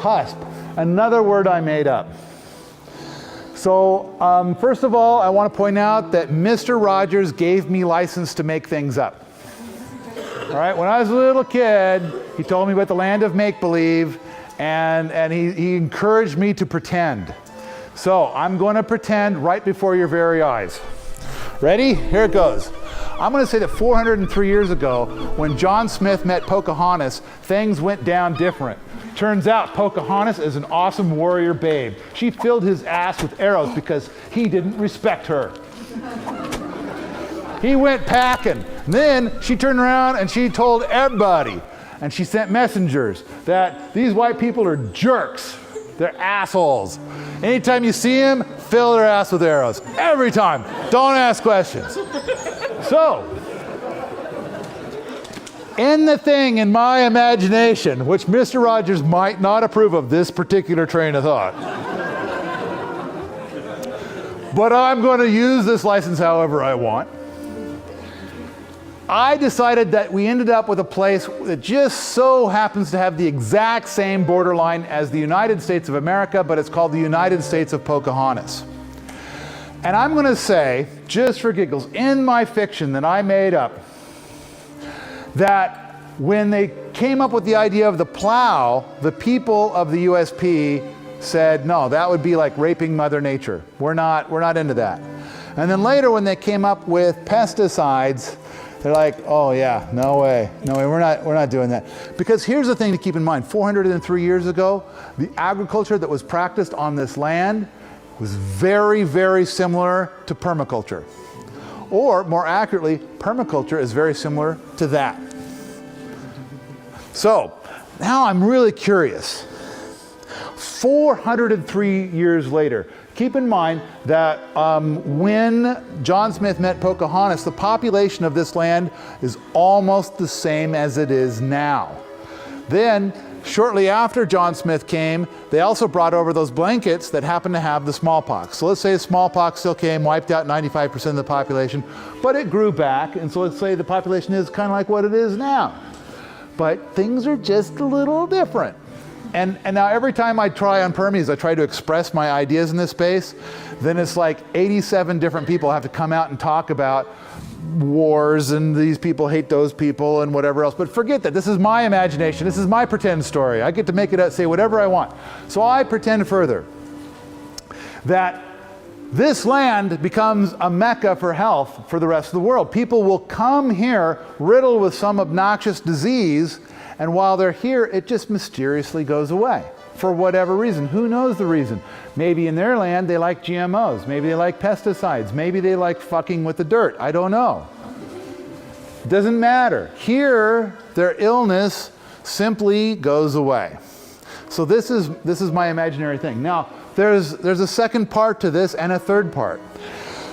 Husp, another word I made up. So first of all, I want to point out that Mr. Rogers gave me license to make things up. All right, when I was a little kid, he told me about the land of make-believe, and he encouraged me to pretend. So I'm going to pretend right before your very eyes. Ready? Here it goes. I'm going to say that 403 years ago, when John Smith met Pocahontas, things went down different. Turns out Pocahontas is an awesome warrior babe. She filled his ass with arrows because he didn't respect her. He went packing. Then she turned around and she told everybody, and she sent messengers, that these white people are jerks. They're assholes. Anytime you see them, fill their ass with arrows. Every time. Don't ask questions. So, in the thing in my imagination, which Mr. Rogers might not approve of this particular train of thought, but I'm going to use this license however I want, I decided that we ended up with a place that just so happens to have the exact same borderline as the United States of America, but it's called the United States of Pocahontas. And I'm going to say, just for giggles, in my fiction that I made up, that when they came up with the idea of the plow, the people of the USP said, no, that would be like raping Mother Nature. We're not into that. And then later when they came up with pesticides, they're like, oh yeah, no way, we're not doing that. Because here's the thing to keep in mind, 403 years ago, the agriculture that was practiced on this land was very, very similar to permaculture. Or more accurately, permaculture is very similar to that. So now I'm really curious. 403 years later, keep in mind that when John Smith met Pocahontas, the population of this land is almost the same as it is now. Then, shortly after John Smith came, they also brought over those blankets that happened to have the smallpox. So let's say smallpox still came, wiped out 95% of the population, but it grew back, and so let's say the population is kind of like what it is now. But things are just a little different. And now every time I try on Permies, I try to express my ideas in this space, then it's like 87 different people have to come out and talk about wars and these people hate those people and whatever else. But forget that. This is my imagination. This is my pretend story. I get to make it up, say whatever I want. So I pretend further that this land becomes a mecca for health for the rest of the world. People will come here riddled with some obnoxious disease, and while they're here, it just mysteriously goes away for whatever reason. Who knows the reason? Maybe in their land they like GMOs. Maybe they like pesticides. Maybe they like fucking with the dirt. I don't know. Doesn't matter. Here, their illness simply goes away. So this is my imaginary thing. Now, there's a second part to this and a third part.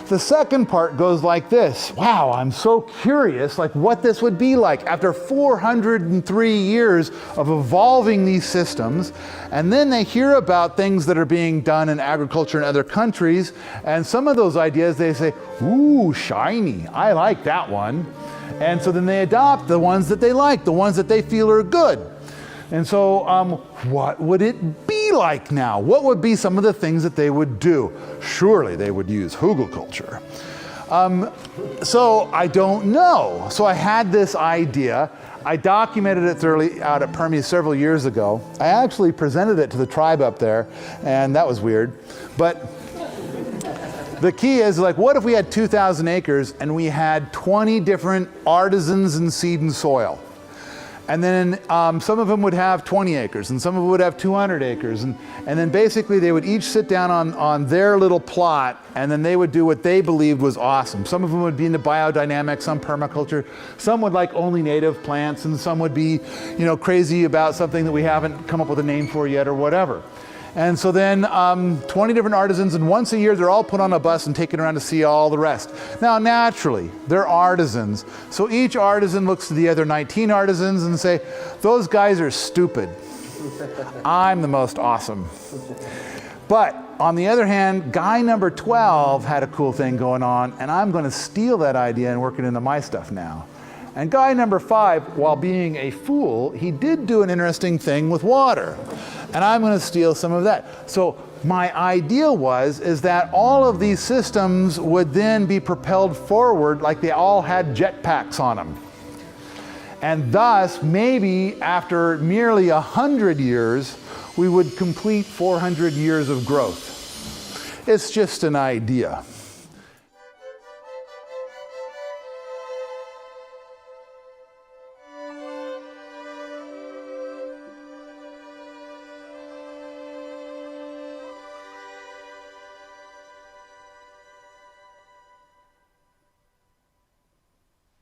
The second part goes like this. Wow, I'm so curious like what this would be like after 403 years of evolving these systems, and then they hear about things that are being done in agriculture in other countries, and some of those ideas they say, ooh, shiny, I like that one. And so then they adopt the ones that they like, the ones that they feel are good. And so what would it be like now? What would be some of the things that they would do? Surely they would use Horticulture. So I don't know. So I had this idea. I documented it thoroughly out at Permies several years ago. I actually presented it to the tribe up there, and that was weird. But the key is, like, what if we had 2,000 acres and we had 20 different artisans in seed and soil? And then some of them would have 20 acres, and some of them would have 200 acres. And then basically they would each sit down on their little plot, and then they would do what they believed was awesome. Some of them would be into biodynamics, some permaculture. Some would like only native plants, and some would be, crazy about something that we haven't come up with a name for yet or whatever. And so then 20 different artisans, and once a year they're all put on a bus and taken around to see all the rest. Now naturally, they're artisans. So each artisan looks to the other 19 artisans and say, those guys are stupid. I'm the most awesome. But on the other hand, guy number 12 had a cool thing going on, and I'm going to steal that idea and work it into my stuff now. And guy number 5, while being a fool, he did do an interesting thing with water. And I'm going to steal some of that. So my idea is that all of these systems would then be propelled forward like they all had jetpacks on them. And thus, maybe after merely 100 years, we would complete 400 years of growth. It's just an idea.